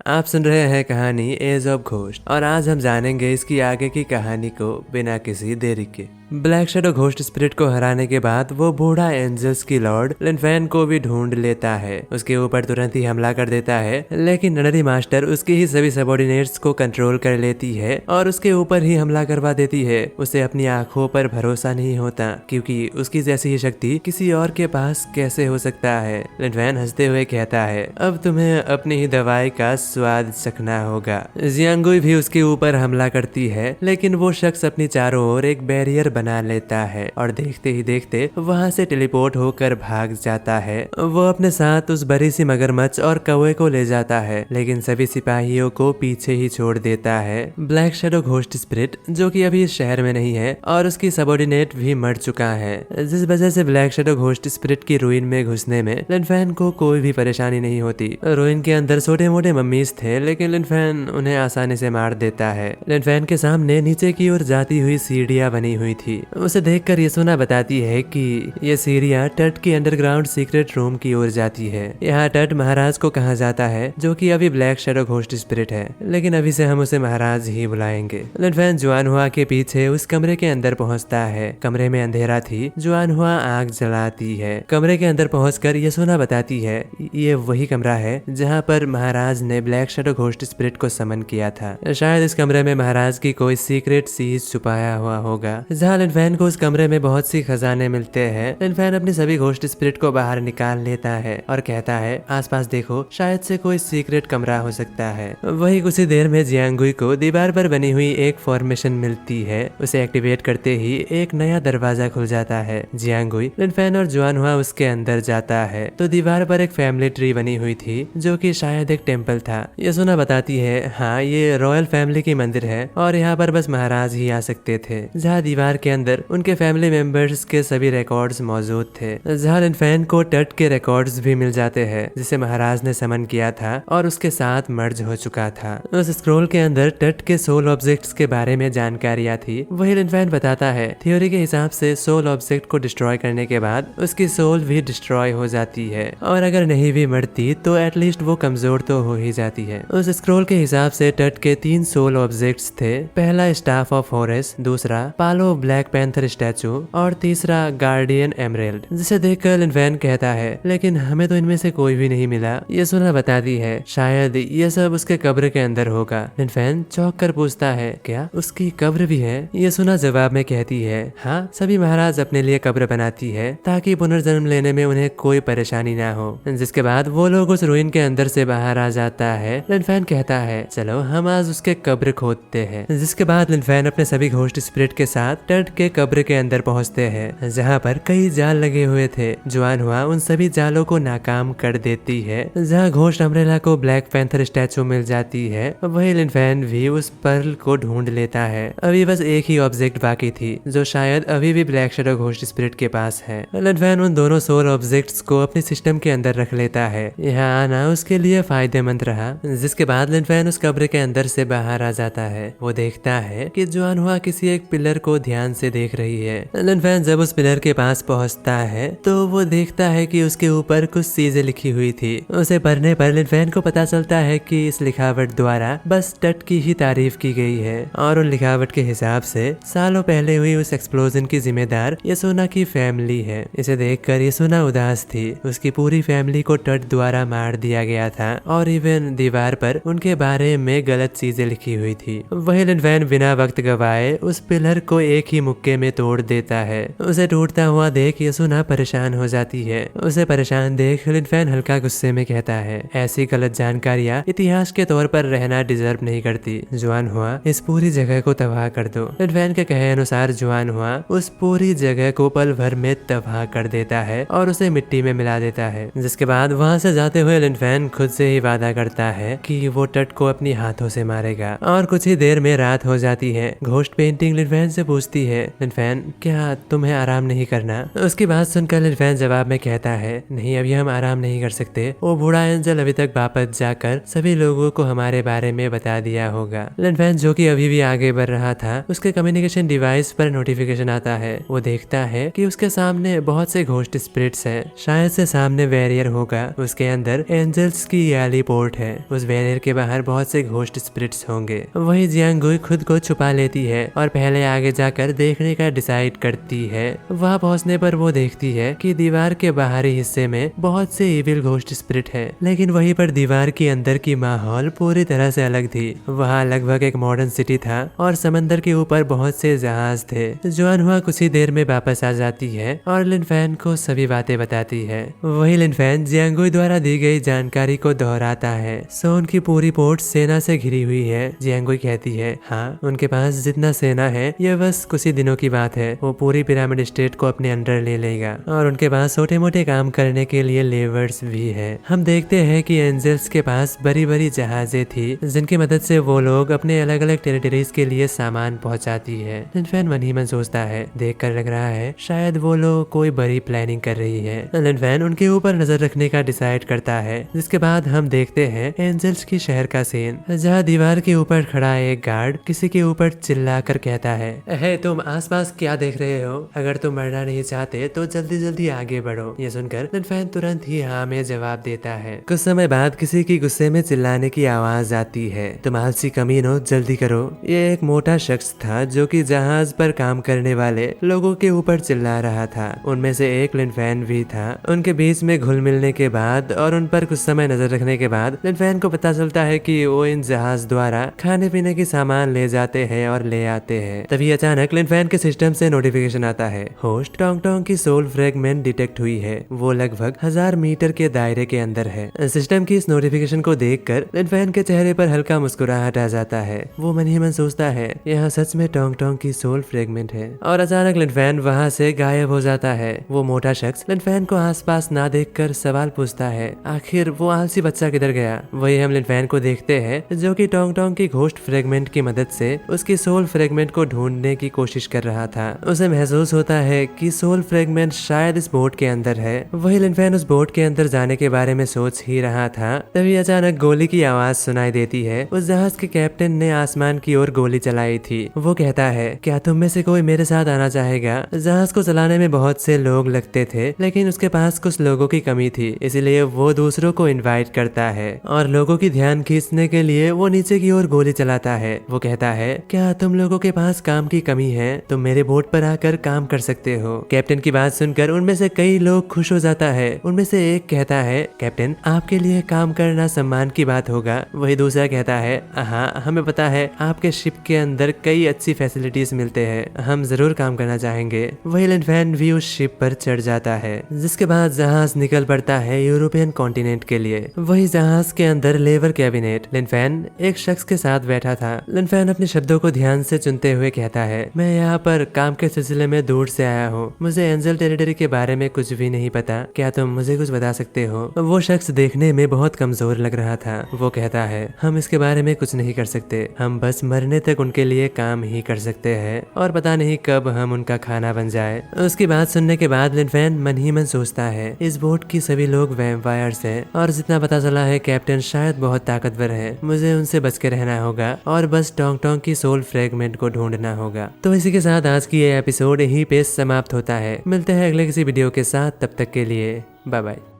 आप सुन रहे हैं कहानी एज ऑफ घोस्ट और आज हम जानेंगे इसकी आगे की कहानी को बिना किसी देरी के। ब्लैक शैडो घोस्ट स्पिरिट को हराने के बाद वो बूढ़ा एंजल्स की लॉर्ड लिन फैन को भी ढूंढ लेता है। उसके ऊपर तुरंत ही हमला कर देता है, लेकिन ननरी मास्टर उसके ही सभी सबॉर्डिनेट्स को कंट्रोल कर लेती है और उसके ऊपर ही हमला करवा देती है। उसे अपनी आंखों पर भरोसा नहीं होता क्योंकि उसकी जैसी ही शक्ति किसी और के पास कैसे हो सकता है। लिन फैन हंसते हुए कहता है, अब तुम्हें अपनी ही दवाई का स्वाद चखना होगा। जियांगुई भी उसके ऊपर हमला करती है, लेकिन वो शख्स अपनी चारों ओर एक बैरियर बना लेता है और देखते ही देखते वहां से टेलीपोर्ट होकर भाग जाता है। वो अपने साथ उस बड़ी सी मगरमच्छ और कौवे को ले जाता है, लेकिन सभी सिपाहियों को पीछे ही छोड़ देता है। ब्लैक शैडो घोस्ट स्पिरिट जो कि अभी इस शहर में नहीं है और उसकी सबॉर्डिनेट भी मर चुका है, जिस वजह से ब्लैक शैडो घोस्ट स्पिरिट की रूइन में घुसने में लिन फैन को कोई भी परेशानी नहीं होती। रूइन के अंदर छोटे मोटे मम्मीज थे, लेकिन लिन फैन उन्हें आसानी से मार देता है। लिन फैन के सामने नीचे की ओर जाती हुई सीढ़ियां बनी हुई थी। उसे देखकर यसुना बताती है कि ये सीढ़ियां टट की अंडरग्राउंड सीक्रेट रूम की ओर जाती है। यहाँ टट महाराज को कहा जाता है, जो कि अभी ब्लैक शैडो घोस्ट स्पिरिट है, लेकिन अभी से हम उसे महाराज ही बुलाएंगे। लिन फैन जुआनहुआ के पीछे उस कमरे के अंदर पहुंचता है। कमरे में अंधेरा थी। जुआनहुआ आग जलाती है। कमरे के अंदर पहुंचकर यसुना बताती है, ये वही कमरा है जहाँ पर महाराज ने ब्लैक शैडो घोस्ट स्पिरिट को समन किया था। शायद इस कमरे में महाराज की कोई सीक्रेट चीज छुपाया हुआ होगा। जहाँ लिन फैन को उस कमरे में बहुत सी खजाने मिलते हैं। लिन फैन अपनी सभी घोस्ट स्पिरिट को बाहर निकाल लेता है और कहता है, आसपास देखो, शायद से कोई सीक्रेट कमरा हो सकता है। वही कुछ ही देर में जियांगुई को दीवार पर बनी हुई एक फॉर्मेशन मिलती है। उसे एक्टिवेट करते ही एक नया दरवाजा खुल जाता है। जियांगुई, लिन फैन और जुआनहुआ उसके अंदर जाता है तो दीवार पर एक फैमिली ट्री बनी हुई थी, जो कि शायद एक टेम्पल था। यसुना बताती है, हाँ, ये रॉयल फैमिली की मंदिर है और यहाँ पर बस महाराज ही आ सकते थे। जहाँ दीवार के अंदर उनके फैमिली मेंबर्स के सभी रिकॉर्ड्स मौजूद थे। जहाँ लिन फैन को टट के रिकॉर्ड्स भी मिल जाते हैं, जिसे महाराज ने समन किया था और उसके साथ मर्ज हो चुका था। उस स्क्रोल के अंदर टट के सोल ऑब्जेक्ट्स के बारे में जानकारियां थी। वही लिन फैन बताता है, थ्योरी के हिसाब से सोल ऑब्जेक्ट को डिस्ट्रॉय करने के बाद उसकी सोल भी डिस्ट्रॉय हो जाती है और अगर नहीं भी मरती तो एटलीस्ट वो कमजोर तो हो ही जाती है। उस स्क्रोल के हिसाब से टट के 3 सोल ऑब्जेक्ट्स थे। पहला स्टाफ ऑफ हॉरेस, दूसरा पालो ब्लैक पैंथर स्टैचू और तीसरा गार्डियन एमरेल्ड, जिसे देखकर लिन फैन कहता है, लेकिन हमें तो इनमें से कोई भी नहीं मिला। यसुना बताती है, शायद ये सब उसके कब्र के अंदर होगा। लिन फैन चौंक कर पूछता है, क्या उसकी कब्र भी है? यसुना जवाब में कहती है, हाँ, सभी महाराज अपने लिए कब्र बनाती है ताकि पुनर्जन्म लेने में उन्हें कोई परेशानी ना हो। जिसके बाद वो लोग उस रूइन के अंदर से बाहर आ जाता है। लिन फैन कहता है, चलो हम आज उसके कब्र खोदते हैं। जिसके बाद लिन फैन अपने सभी घोस्ट स्पिरिट के साथ टट के कब्र के अंदर पहुंचते हैं, जहां पर कई जाल लगे हुए थे। जुआनहुआ उन सभी जालों को नाकाम कर देती है। जहां घोस्ट अम्ब्रेला को ब्लैक पैंथर स्टैचू मिल जाती है, वही लिन फैन भी उस पर्ल को ढूंढ लेता है। अभी बस एक ही ऑब्जेक्ट बाकी थी, जो शायद अभी भी ब्लैक शैडो घोस्ट स्पिरिट के पास है। लिन फैन उन दोनों सोल ऑब्जेक्ट्स को अपने सिस्टम के अंदर रख लेता है। यहाँ आना उसके लिए फायदेमंद रहा। जिसके बाद लिन फैन उस कब्र के अंदर से बाहर आ जाता है। वो देखता है कि जुआनहुआ किसी एक पिलर को ध्यान से देख रही है। लिन फैन जब उस पिलर के पास पहुंचता है तो वो देखता है कि उसके ऊपर कुछ चीजें लिखी हुई थी। उसे पढ़ने पर लिन फैन को पता चलता है कि इस लिखावट द्वारा बस टट की ही तारीफ की गई है और उन लिखावट के हिसाब से सालों पहले हुई उस एक्सप्लोजन की जिम्मेदार यसुना की फैमिली है। इसे देखकर यसुना उदास थी। उसकी पूरी फैमिली को टट द्वारा मार दिया गया था और इवन दीवार पर उनके बारे में गलत चीजें लिखी हुई थी। वही लिन फैन बिना वक्त गवाए उस पिलर को एक ही मुक्के में तोड़ देता है। उसे टूटता हुआ देख यसुना परेशान हो जाती है। उसे परेशान देख लिन फैन हल्का गुस्से में कहता है, ऐसी गलत जानकारियां इतिहास के तौर पर रहना डिजर्व नहीं करती। जुआनहुआ, इस पूरी जगह को तबाह कर दो। लिन फैन के कहे अनुसार जुआनहुआ उस पूरी जगह को पल भर में तबाह कर देता है और उसे मिट्टी में मिला देता है। जिसके बाद वहाँ से जाते हुए लिन फैन खुद से ही वादा करता है कि वो टट को अपनी हाथों से मारेगा। और कुछ ही देर में रात हो जाती है। घोस्ट पेंटिंग लिन फैन से पूछती है, लिनफेन क्या तुम्हें आराम नहीं करना? उसकी बात सुनकर लिनफेन जवाब में कहता है, नहीं अभी हम आराम नहीं कर सकते। वो बूढ़ा एंजल अभी तक वापस जाकर सभी लोगों को हमारे बारे में बता दिया होगा। लिनफेन जो कि अभी भी आगे बढ़ रहा था, उसके कम्युनिकेशन डिवाइस पर नोटिफिकेशन आता है। वो देखता है कि उसके सामने बहुत से घोस्ट स्पिरिट्स हैं। शायद से सामने वैरियर होगा, उसके अंदर एंजल्स की याली पोर्ट है। उस वैरियर के बाहर बहुत से घोस्ट स्पिरिट्स होंगे। वही जियांगुई खुद को छुपा लेती है और पहले आगे जाकर देखने का डिसाइड करती है। वहां पहुंचने पर वो देखती है कि दीवार के बाहरी हिस्से में बहुत से इविल घोस्ट स्पिरिट है, लेकिन वहीं पर दीवार के अंदर की माहौल पूरी तरह से अलग थी। वहाँ लगभग एक मॉडर्न सिटी था और समंदर के ऊपर बहुत से जहाज थे। जुआनहुआ कुछ ही देर में वापस आ जाती है और लिनफेन को सभी बातें बताती है। वही लिनफेन जियांगुई द्वारा दी गई जानकारी को दोहराता है। सोन की पूरी पोर्ट सेना से घिरी हुई है। जियांगुई कहती है, हाँ उनके पास जितना सेना है यह बस कुछ ही दिनों की बात है। वो पूरी पिरामिड स्टेट को अपने अंडर ले लेगा और उनके पास छोटे मोटे काम करने के लिए लेवर्स भी है। हम देखते हैं कि एंजल्स के पास बड़ी बड़ी जहाजें थी जिनकी मदद से वो लोग अपने अलग अलग टेरिटरीज के लिए सामान पहुंचाती है। लिनफेन मन ही मन सोचता है, देखकर लग रहा है शायद वो लोग कोई बड़ी प्लानिंग कर रही है। लिनफेन उनके ऊपर नजर रखने का डिसाइड करता है। जिसके बाद हम देखते हैं एंजल्स की शहर का सीन, जहाँ दीवार के ऊपर खड़ा एक गार्ड किसी के ऊपर चिल्लाकर कहता है, तुम आसपास क्या देख रहे हो? अगर तुम मरना नहीं चाहते तो जल्दी जल्दी आगे बढ़ो। ये सुनकर लिनफेन तुरंत ही हाँ में जवाब देता है। कुछ समय बाद किसी की गुस्से में चिल्लाने की आवाज आती है, तुम आलसी कमीनो जल्दी करो। ये एक मोटा शख्स था जो कि जहाज पर काम करने वाले लोगों के ऊपर चिल्ला रहा था। उनमें से एक लिनफेन भी था। उनके बीच में घुल मिलने के बाद और उन पर कुछ समय नजर रखने के बाद लिनफेन को पता चलता है कि वो इन जहाज द्वारा खाने पीने की सामान ले जाते हैं और ले आते हैं। तभी अचानक लिनफेन के सिस्टम से नोटिफिकेशन आता है, होस्ट टोंग टोंग की सोल फ्रेगमेंट डिटेक्ट हुई है। वो लगभग 1000 मीटर के दायरे के अंदर है। सिस्टम की इस नोटिफिकेशन को देखकर लिनफेन के चेहरे पर हल्का मुस्कुराहट आ जाता है। वो मन ही मन सोचता है, यहाँ सच में टोंग टोंग की सोल फ्रेगमेंट है। और अचानक लिनफेन वहाँ से गायब हो जाता है। वो मोटा शख्स लिनफेन को आसपास ना देखकर सवाल पूछता है, आखिर वो आलसी बच्चा किधर गया? वही हम लिनफेन को देखते हैं जो कि टोंग टोंग की घोस्ट फ्रेगमेंट की मदद से उसकी सोल फ्रेगमेंट को ढूंढने की कोशिश कर रहा था। उसे महसूस होता है कि सोल फ्रेगमेंट शायद इस बोट के अंदर है। वही लिनफेन उस बोट के अंदर जाने के बारे में सोच ही रहा था, तभी अचानक गोली की आवाज सुनाई देती है। उस जहाज के कैप्टन ने आसमान की ओर गोली चलाई थी। वो कहता है, क्या तुम में से कोई मेरे साथ आना चाहेगा? जहाज को चलाने में बहुत से लोग लगते थे, लेकिन उसके पास कुछ लोगों की कमी थी, इसलिए वो दूसरों को इनवाइट करता है और लोगों की ध्यान खींचने के लिए वो नीचे की ओर गोली चलाता है। वो कहता है, क्या तुम लोगों के पास काम की कमी है? तुम मेरे बोट पर आकर काम कर सकते हो। कैप्टन की बात सुनकर उनमें से कई लोग खुश हो जाता है। उनमें से एक कहता है, कैप्टन आपके लिए काम करना सम्मान की बात होगा। वही दूसरा कहता है, हाँ हमें पता है आपके शिप के अंदर कई अच्छी फैसिलिटीज मिलते हैं, हम जरूर काम करना चाहेंगे। वही लिनफेन भी उस शिप पर चढ़ जाता है, जिसके बाद जहाज निकल पड़ता है यूरोपियन कॉन्टिनेंट के लिए। वही जहाज के अंदर लेबर कैबिनेट लिनफेन एक शख्स के साथ बैठा था। लिनफेन अपने शब्दों को ध्यान से चुनते हुए कहता है, मैं यहाँ पर काम के सिलसिले में दूर से आया हूँ, मुझे एंजल टेरिटरी के बारे में कुछ भी नहीं पता, क्या तुम मुझे कुछ बता सकते हो? वो शख्स देखने में बहुत कमजोर लग रहा था। वो कहता है, हम इसके बारे में कुछ नहीं कर सकते, हम बस मरने तक उनके लिए काम ही कर सकते हैं और पता नहीं कब हम उनका खाना बन जाए। उसकी बात सुनने के बाद लिनफेन मन ही मन सोचता है, इस बोट की सभी लोग वैम्पायर्स हैं और जितना पता चला है कैप्टन शायद बहुत ताकतवर है। मुझे उनसे बच के रहना होगा और बस टोंग टोंग की सोल फ्रेगमेंट को ढूंढना होगा। तो इसी के साथ आज की ये एपिसोड यहीं पे समाप्त होता है। मिलते हैं अगले किसी वीडियो के साथ, तब तक के लिए बाय बाय।